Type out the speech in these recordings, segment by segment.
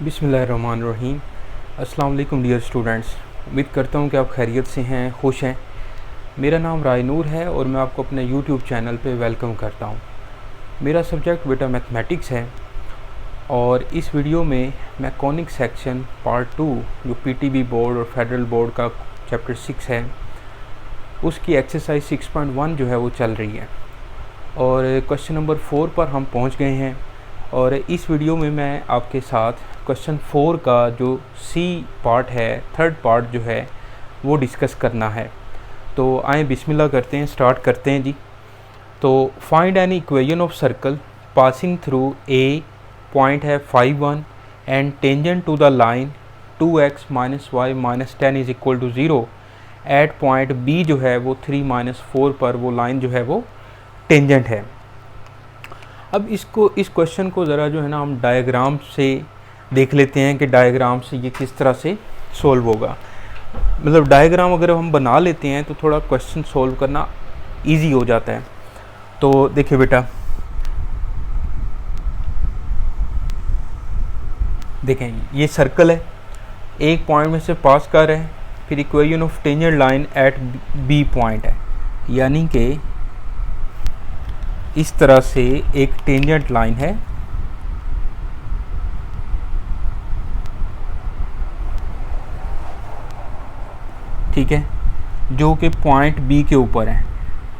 बिस्मिल्लाहिर्रहमानिर्रहीम। अस्सलाम वालेकुम डियर स्टूडेंट्स। उम्मीद करता हूँ कि आप खैरियत से हैं, खुश हैं। मेरा नाम रायनूर है और मैं आपको अपने यूट्यूब चैनल पे वेलकम करता हूँ। मेरा सब्जेक्ट बेटा मैथमेटिक्स है और इस वीडियो में मैं कॉनिक सेक्शन पार्ट 2 जो पीटीबी बोर्ड और फेडरल बोर्ड का चैप्टर 6 है उसकी एक्सरसाइज 6.1 जो है वो चल रही है और क्वेश्चन नंबर 4 पर हम पहुँच गए हैं। और इस वीडियो में मैं आपके साथ क्वेश्चन 4 का जो सी पार्ट है, थर्ड पार्ट जो है वो डिस्कस करना है। तो आए बिस्मिल्लाह करते हैं, स्टार्ट करते हैं जी। तो find an equation of circle passing through a, point है 5 1 and tangent to the line 2x - y - 10 is equal to 0 at point B जो है वो 3 - 4 पर वो लाइन जो है वो टेंजेंट है। अब इस क्वेश्चन को ज़रा जो है ना हम डायग्राम से देख लेते हैं कि डायग्राम से ये किस तरह से सॉल्व होगा। मतलब डायग्राम अगर हम बना लेते हैं तो थोड़ा क्वेश्चन सॉल्व करना इजी हो जाता है। तो देखिए बेटा, देखें ये सर्कल है, एक पॉइंट में से पास कर रहे हैं, फिर equation of tangent line at B point है, यानी कि इस तरह से एक टेंजेंट लाइन है ठीक है, जो कि पॉइंट बी के ऊपर है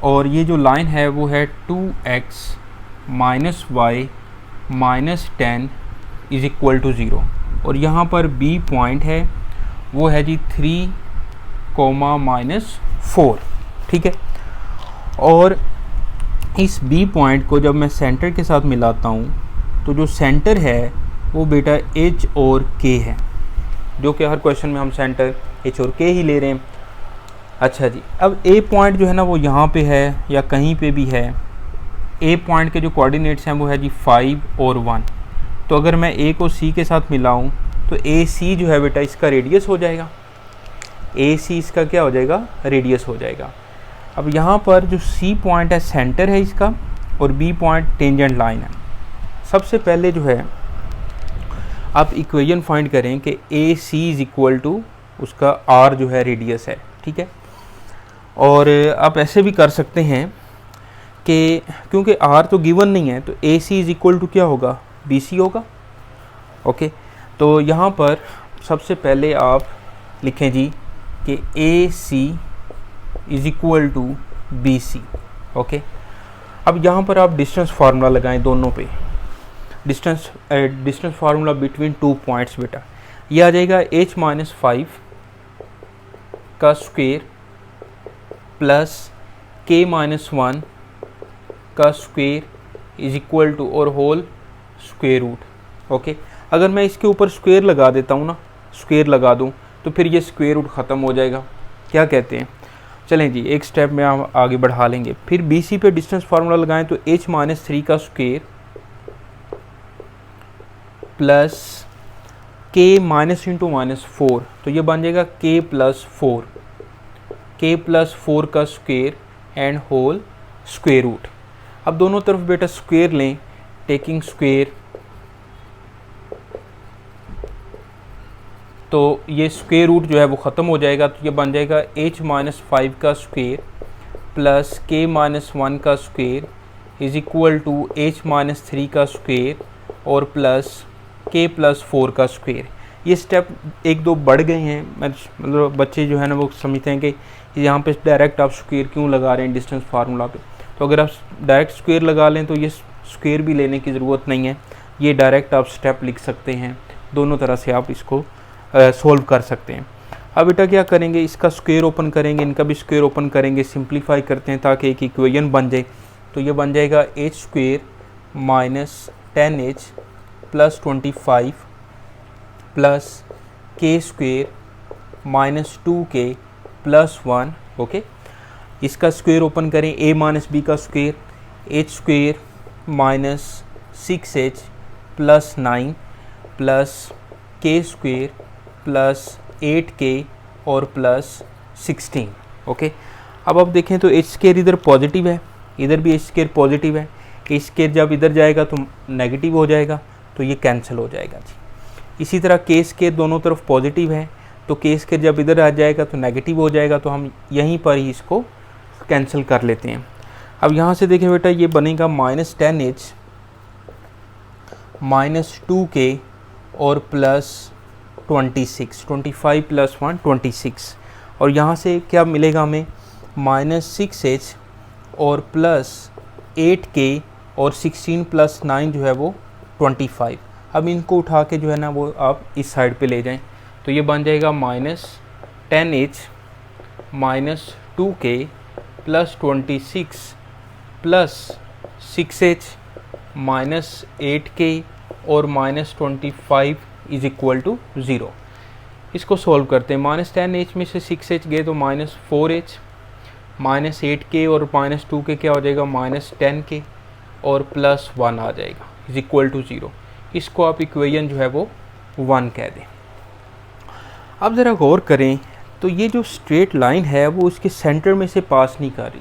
और ये जो लाइन है वो है 2x - y - 10 is equal to 0 और यहाँ पर बी पॉइंट है वो है जी 3, -4 ठीक है। और इस बी पॉइंट को जब मैं सेंटर के साथ मिलाता हूँ तो जो सेंटर है वो बेटा एच और के है, जो कि हर क्वेश्चन में हम सेंटर एच और के ही ले रहे हैं। अच्छा जी, अब ए पॉइंट जो है ना वो यहाँ पे है या कहीं पे भी है। ए पॉइंट के जो कोऑर्डिनेट्स हैं वो है जी 5 और 1। तो अगर मैं ए को सी के साथ मिलाऊँ तो ए सी जो है बेटा इसका रेडियस हो जाएगा, ए सी इसका क्या हो जाएगा, रेडियस हो जाएगा। अब यहाँ पर जो सी पॉइंट है सेंटर है इसका और बी पॉइंट टेंजेंट लाइन है। सबसे पहले जो है आप इक्वेशन फाइंड करें कि A C is equal to उसका आर जो है रेडियस है, ठीक है। और आप ऐसे भी कर सकते हैं कि क्योंकि आर तो गिवन नहीं है तो ए सी इज इक्वल टू क्या होगा, बी सी होगा। ओके, तो यहाँ पर सबसे पहले आप लिखें जी कि A C is equal to B C. Okay, अब यहाँ पर आप डिस्टेंस फार्मूला लगाएं दोनों पे। डिस्टेंस फार्मूला बिटवीन 2 पॉइंट्स बेटा ये आ जाएगा h - 5 का स्क्वायर प्लस k - 1 का स्क्वायर इज इक्वल टू और होल स्क्वायर रूट। ओके, अगर मैं इसके ऊपर स्क्वायर लगा देता हूँ ना, स्क्वायर लगा दूँ तो फिर ये स्क्वायर रूट ख़त्म हो जाएगा। क्या कहते हैं, चलें जी एक स्टेप में हम आगे बढ़ा लेंगे। फिर बी सी पे डिस्टेंस फार्मूला लगाएं तो h - 3 का स्क्वायर प्लस k -(-4) तो ये बन जाएगा k + 4 का square and whole square root. अब दोनों तरफ बेटा स्क्वायर लें, टेकिंग स्क्वायर, तो ये स्क्वायर रूट जो है वो ख़त्म हो जाएगा। तो ये बन जाएगा h - 5 का स्क्वायर प्लस k - 1 का स्क्वायर इज इक्वल टू h - 3 का स्क्वायर और प्लस k + 4 का स्क्वायर। ये स्टेप 1-2 बढ़ गए हैं, मतलब बच्चे जो है ना वो समझते हैं कि यहाँ पे डायरेक्ट आप स्क्वायर क्यों लगा रहे हैं डिस्टेंस फार्मूला पे। तो अगर आप डायरेक्ट स्क्वायर लगा लें तो ये स्क्वायर भी लेने की ज़रूरत नहीं है, ये डायरेक्ट आप स्टेप लिख सकते हैं। दोनों तरह से आप इसको सोल्व कर सकते हैं। अब बेटा क्या करेंगे, इसका स्क्वायर ओपन करेंगे, इनका भी स्क्वायर ओपन करेंगे, सिंप्लीफाई करते हैं ताकि एक इक्वेशन बन जाए। तो ये बन जाएगा h² - 10h + 25 plus k² - 2k + 1। Okay, इसका स्क्वायर ओपन करें, a - b का square h² - 6h + 9 plus k² plus 8k और प्लस 16। ओके, अब आप देखें तो h² इधर पॉजिटिव है, इधर भी h² पॉजिटिव है, h² जब इधर जाएगा तो नेगेटिव हो जाएगा, तो ये कैंसिल हो जाएगा जी। इसी तरह केस के दोनों तरफ पॉजिटिव है, तो केस के जब इधर आ जाएगा तो नेगेटिव हो जाएगा, तो हम यहीं पर ही इसको कैंसिल कर लेते हैं। अब यहाँ से देखें बेटा, ये बनेगा -10h -2k और +26, 25 + 1 26, और यहाँ से क्या मिलेगा हमें, -6h और +8k और 16 + 9 जो है वो 25। अब इनको उठा के जो है ना वो आप इस साइड पे ले जाएं, तो ये बन जाएगा -10h -2k +26 +6h -8k और -25 = 0। इसको सॉल्व करते हैं। -10h में से 6h गए तो -4h, -8k और -2k क्या हो जाएगा, -10k और +1 आ जाएगा = 0। इसको आप इक्वेशन जो है वो 1 कह दें। अब ज़रा गौर करें तो ये जो स्ट्रेट लाइन है वो उसके सेंटर में से पास नहीं कर रही,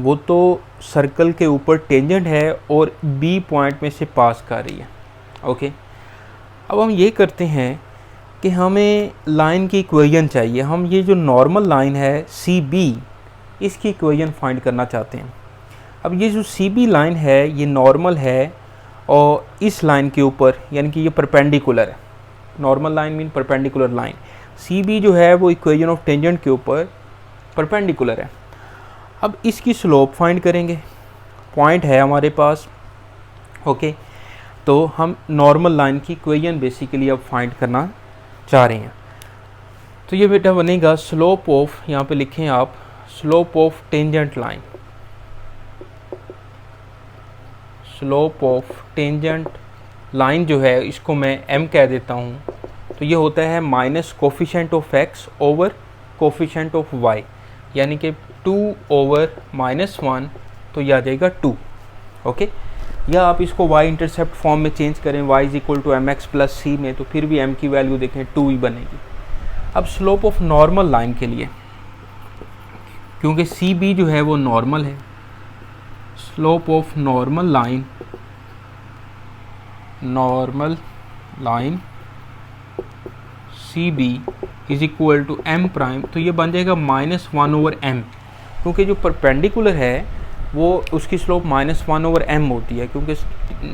वो तो सर्कल के ऊपर टेंजेंट है और बी पॉइंट में से पास कर रही है। ओके, अब हम ये करते हैं कि हमें लाइन की इक्वेशन चाहिए। हम ये जो नॉर्मल लाइन है सी बी, इसकी इक्वेशन फाइंड करना चाहते हैं। अब ये जो सी बी लाइन है ये नॉर्मल है और इस लाइन के ऊपर, यानी कि ये परपेंडिकुलर है। Normal line mean perpendicular line. C B जो है वो इक्वेशन ऑफ टेंजेंट के ऊपर परपेंडिकुलर है। अब इसकी स्लोप फाइंड करेंगे, पॉइंट है हमारे पास। ओके, तो हम नॉर्मल लाइन की इक्वेशन बेसिकली अब फाइंड करना चाह रहे हैं। तो ये बेटा बनेगा स्लोप ऑफ, यहाँ पे लिखें आप, slope of tangent line. Slope of tangent line जो है इसको मैं m कह देता हूँ। तो ये होता है minus coefficient of x over coefficient of y, यानी कि 2 ओवर -1, तो ये आ जाएगा 2। ओके, या आप इसको y इंटरसेप्ट फॉर्म में चेंज करें, y = mx + c में, तो फिर भी m की वैल्यू देखें 2 ही बनेगी। अब स्लोप ऑफ नॉर्मल लाइन के लिए, क्योंकि सी बी जो है वो नॉर्मल है, slope of normal line C B = m prime, तो ये बन जाएगा -1/m, क्योंकि जो परपेंडिकुलर है वो उसकी स्लोप -1/m होती है, क्योंकि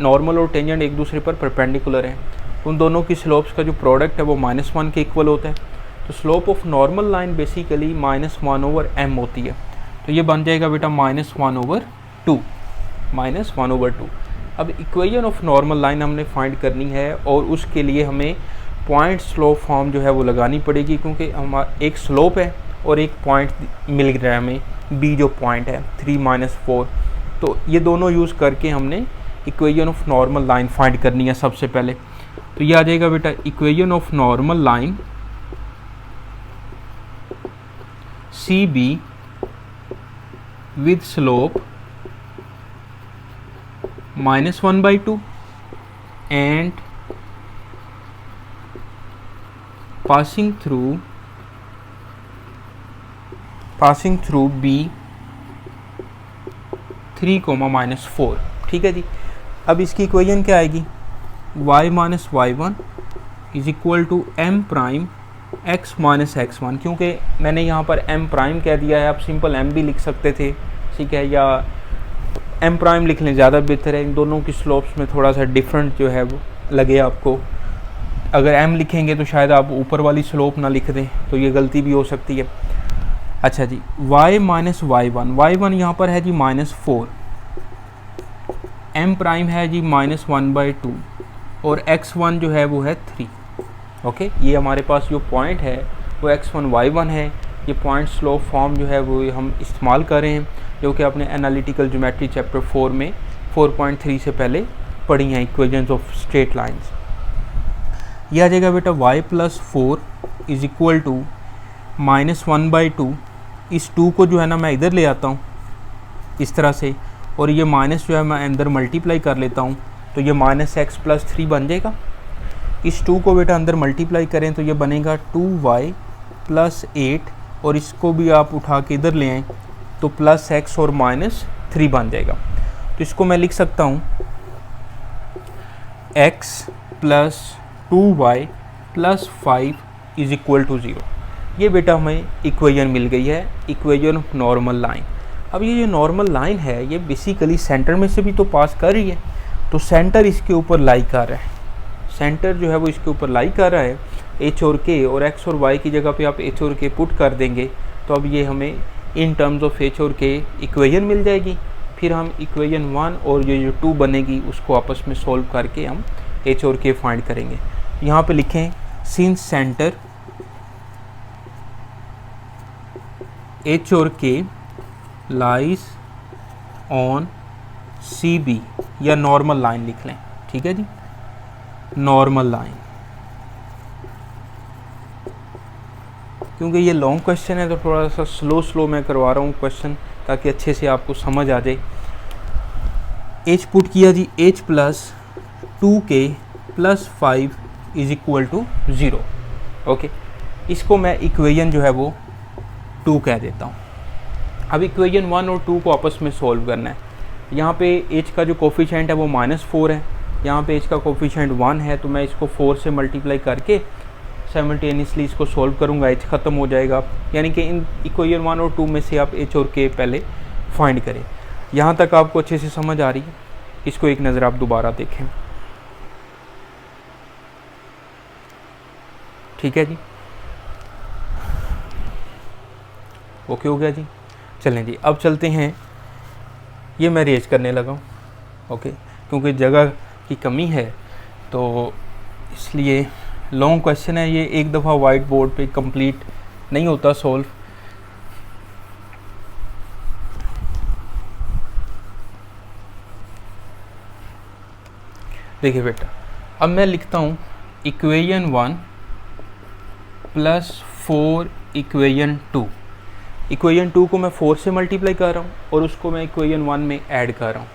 नॉर्मल और टेंजेंट एक दूसरे पर परपेंडिकुलर हैं। उन दोनों की स्लोप्स का जो प्रोडक्ट है वो -1 के इक्वल होता है। तो slope of normal line basically -1/m होती है। तो ये बन जाएगा बेटा -1/2। अब इक्वेशन ऑफ नॉर्मल लाइन हमने फाइंड करनी है, और उसके लिए हमें पॉइंट स्लोप फॉर्म जो है वो लगानी पड़ेगी, क्योंकि हमारा एक स्लोप है और एक पॉइंट मिल रहा है हमें, बी जो पॉइंट है 3 - 4। तो ये दोनों यूज़ करके हमने equation of normal line find करनी है सबसे पहले। तो ये आ जाएगा बेटा equation of normal line C B with slope -1/2 and passing through B 3, -4। ठीक है जी। अब इसकी इक्वेशन क्या आएगी, y - y1 = m prime x - x1। क्योंकि मैंने यहाँ पर m प्राइम कह दिया है, आप सिंपल m भी लिख सकते थे, ठीक है, या m प्राइम लिख लें, ज़्यादा बेहतर है। इन दोनों की स्लोप्स में थोड़ा सा डिफरेंट जो है वो लगे आपको। अगर m लिखेंगे तो शायद आप ऊपर वाली स्लोप ना लिख दें, तो ये गलती भी हो सकती है। अच्छा जी, y - y1 यहाँ पर है जी -4, m प्राइम है जी -1/2 और x1 जो है वो है 3। ओके, ये हमारे पास जो पॉइंट है वो x1 y1 है। ये पॉइंट स्लोप फॉर्म जो है वो हम इस्तेमाल कर रहे हैं, जो कि आपने एनालिटिकल ज्योमेट्री चैप्टर 4 में 4.3 से पहले पढ़ी हैं, इक्वेशंस ऑफ स्ट्रेट लाइंस। यह आ जाएगा बेटा y + 4 = -1/2। इस 2 को जो है ना मैं इधर ले आता हूँ इस तरह से, और ये माइनस जो है मैं अंदर मल्टीप्लाई कर लेता हूँ, तो ये -x + 3 बन जाएगा। इस 2 को बेटा अंदर मल्टीप्लाई करें तो ये बनेगा 2y + 8, और इसको भी आप उठा के इधर ले आएँ तो +x और -3 बन जाएगा। तो इसको मैं लिख सकता हूँ x + 2y plus 5 is equal to 0। ये बेटा हमें इक्वेशन मिल गई है, इक्वेशन ऑफ नॉर्मल लाइन। अब ये जो नॉर्मल लाइन है ये बेसिकली सेंटर में से भी तो पास कर रही है, तो सेंटर इसके ऊपर लाई कर रहा है, सेंटर जो है वो इसके ऊपर लाई कर रहा है। एच और के, और एक्स और वाई की जगह पे आप एच और के पुट कर देंगे तो अब ये हमें इन टर्म्स ऑफ एच और के इक्वेशन मिल जाएगी। फिर हम इक्वेशन 1 और ये जो 2 बनेगी उसको आपस में सोल्व करके हम एच और के फाइंड करेंगे। यहाँ पे लिखें सिंस सेंटर एच और के लाइज ऑन सी बी, या नॉर्मल लाइन लिख लें, ठीक है जी, नॉर्मल लाइन। क्योंकि ये लॉन्ग क्वेश्चन है तो थोड़ा सा स्लो मैं करवा रहा हूँ क्वेश्चन ताकि अच्छे से आपको समझ आ जाए। एच पुट किया जी, H plus 2k plus 5 is equal to 0। Okay, इसको मैं इक्वेशन जो है वो 2 कह देता हूँ। अब इक्वेशन 1 और 2 को आपस में सोल्व करना है। यहाँ पे एच का जो कोफिशिएंट है वो -4 है, यहाँ पे एच का कोफिशिएंट 1 है, तो मैं इसको 4 से मल्टीप्लाई करके साइमल्टेनियसली इसको सोल्व करूँगा, एच ख़त्म हो जाएगा। यानी कि इन इक्वेशन 1 और 2 में से आप एच और के पहले फाइंड करें। यहाँ तक आपको अच्छे से समझ आ रही है? इसको एक नज़र आप दोबारा देखें, ठीक है जी, ओके हो गया जी। चलें जी, अब चलते हैं, ये मैं रेज करने लगा हूँ, ओके, क्योंकि जगह की कमी है तो इसलिए लॉन्ग क्वेश्चन है ये, एक दफ़ा वाइट बोर्ड पे कंप्लीट नहीं होता सॉल्व। देखिए बेटा, अब मैं लिखता हूँ इक्वेशन 1 प्लस 4 इक्वेशन 2। इक्वेशन 2 को मैं 4 से मल्टीप्लाई कर रहा हूँ और उसको मैं इक्वेशन 1 में ऐड कर रहा हूँ।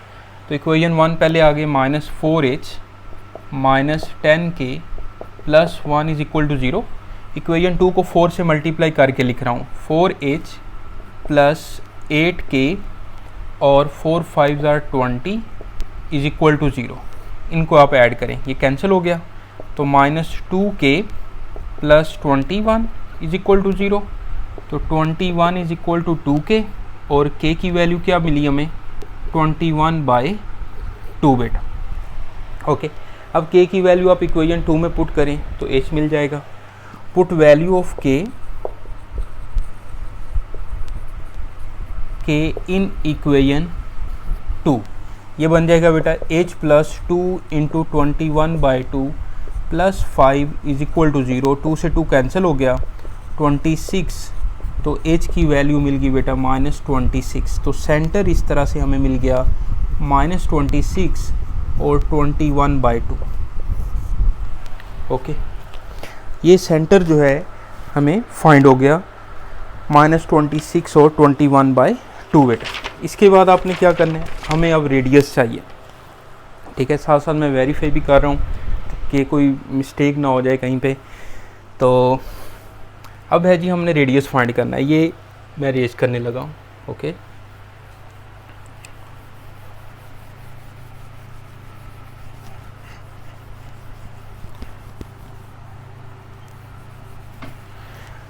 तो इक्वेशन 1 पहले आगे -4h minus 10k plus 1 is equal to 0। Equation 2 को 4 से मल्टीप्लाई करके लिख रहा हूँ, 4h प्लस 8k और 4 5 are 20 इज इक्वल टू 0। इनको आप ऐड करें, ये कैंसिल हो गया, तो -2k plus 21 is equal to 0। तो 21 इज इक्वल टू 2k और k की वैल्यू क्या मिली हमें, 21/2 बेटा। ओके, अब k की वैल्यू आप इक्वेशन 2 में पुट करें तो h मिल जाएगा। Put value of k in equation 2, ये बन जाएगा बेटा h plus 2 into 21/2 plus 5 is equal to 0। 2 से 2 कैंसिल हो गया, 26, तो h की वैल्यू मिल गई बेटा -26। तो सेंटर इस तरह से हमें मिल गया -26 और 21/2। ओके, ये सेंटर जो है हमें फाइंड हो गया, -26 और 21/2 बेटा। इसके बाद आपने क्या करना है, हमें अब रेडियस चाहिए, ठीक है। साथ साथ मैं वेरीफाई भी कर रहा हूँ कि कोई मिस्टेक ना हो जाए कहीं पे। तो अब है जी, हमने रेडियस फाइंड करना है, ये मैं रेज करने लगा हूँ। ओके,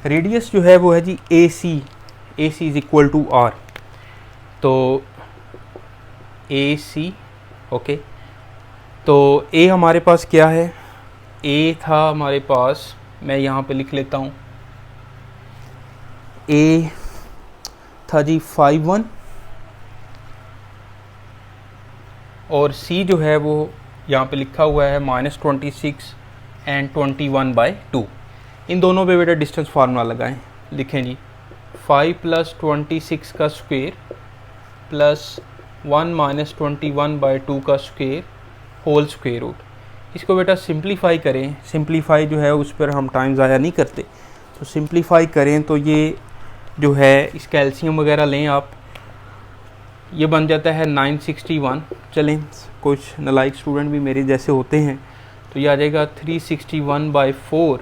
रेडियस जो है वो है जी AC is equal to R। तो AC, ओके, तो A हमारे पास क्या है, A था हमारे पास, मैं यहाँ पे लिख लेता हूँ, A था जी 5 और C जो है वो यहाँ पे लिखा हुआ है -26 एंड 21/2। इन दोनों पे बेटा डिस्टेंस फार्मूला लगाएं, लिखें जी 5 प्लस 26 का स्क्वायर प्लस 1 माइनस 21/2 का स्क्वायर होल स्क्वायर रूट। इसको बेटा सिंप्लीफाई करें, सिंप्लीफाई जो है उस पर हम टाइम ज़ाया नहीं करते, तो सिंप्लीफाई करें तो ये जो है इस कैल्शियम वगैरह लें आप, ये बन जाता है 961। चलें, कुछ नालायक स्टूडेंट भी मेरे जैसे होते हैं, तो ये आ जाएगा 361/4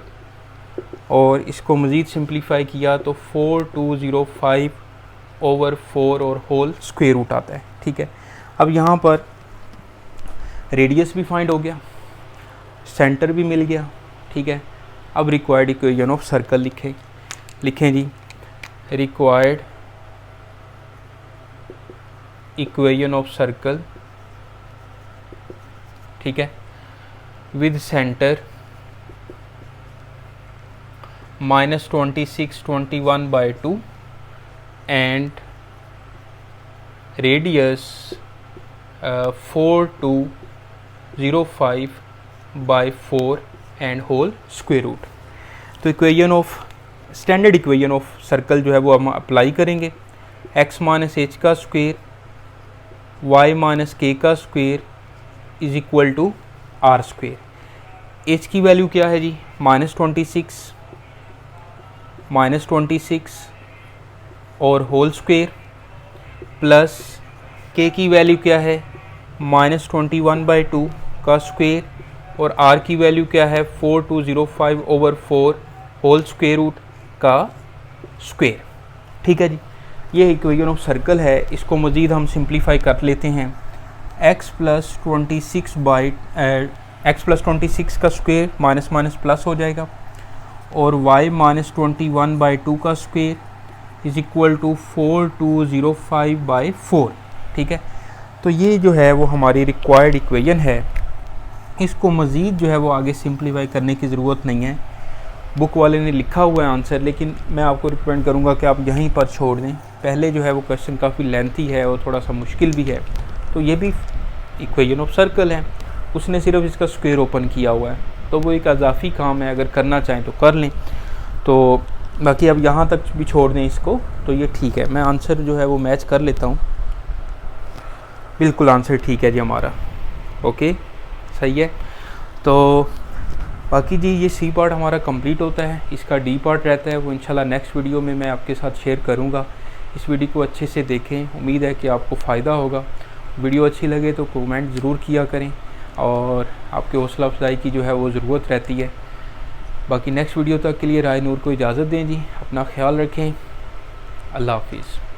और इसको मज़ीद सिंप्लीफाई किया तो 4205/4 और होल स्क्वायर रूट आता है, ठीक है। अब यहाँ पर रेडियस भी फाइंड हो गया, सेंटर भी मिल गया, ठीक है। अब रिक्वायर्ड इक्वेशन ऑफ सर्कल लिखें जी। रिक्वायर्ड इक्वेशन ऑफ सर्कल, ठीक है, with centre -26 21/2 and radius 4205/4 and whole square root. तो equation of standard equation of circle जो है वो हम अप्लाई करेंगे। x माइनस एच का स्क्वेयर y माइनस के का square is equal to R square. H की वैल्यू क्या है जी? -26 और होल स्क्वेयर, प्लस के की वैल्यू क्या है? -21/2 का स्क्वेयर, और आर की वैल्यू क्या है? 4205/4 होल स्क्वेयर रूट का स्क्वेयर, ठीक है जी। ये इक्वेशन ऑफ सर्कल है। इसको मज़ीद हम सिंप्लीफाई कर लेते हैं। x प्लस 26 का स्क्वेयर माइनस माइनस प्लस हो जाएगा, और y माइनस 21/2 का स्क्वेयर इज इक्वल टू 4205/4, ठीक है। तो ये जो है वो हमारी रिक्वायर्ड इक्वेशन है। इसको मज़ीद जो है वो आगे सिंप्लीफाई करने की ज़रूरत नहीं है। बुक वाले ने लिखा हुआ है आंसर, लेकिन मैं आपको रिकमेंड करूँगा कि आप यहीं पर छोड़ दें। पहले जो है वो क्वेश्चन काफ़ी लेंथी है और थोड़ा सा मुश्किल भी है। तो ये भी इक्वेशन ऑफ सर्कल है, उसने सिर्फ इसका स्क्वायर ओपन किया हुआ है, तो वो एक अजाफी काम है। अगर करना चाहें तो कर लें, तो बाकी अब यहाँ तक भी छोड़ दें इसको, तो ये ठीक है। मैं आंसर जो है वो मैच कर लेता हूँ। बिल्कुल आंसर ठीक है जी हमारा, ओके सही है। तो बाकी जी ये सी पार्ट हमारा कंप्लीट होता है। इसका डी पार्ट रहता है वो इंशाल्लाह नेक्स्ट वीडियो में मैं आपके साथ शेयर करूँगा। इस वीडियो को अच्छे से देखें, उम्मीद है कि आपको फ़ायदा होगा। वीडियो अच्छी लगे तो कमेंट ज़रूर किया करें, और आपके हौसला अफजाई की जो है वो ज़रूरत रहती है। बाकी नेक्स्ट वीडियो तक के लिए राय नूर को इजाज़त दें जी। अपना ख्याल रखें। अल्लाह हाफिज़।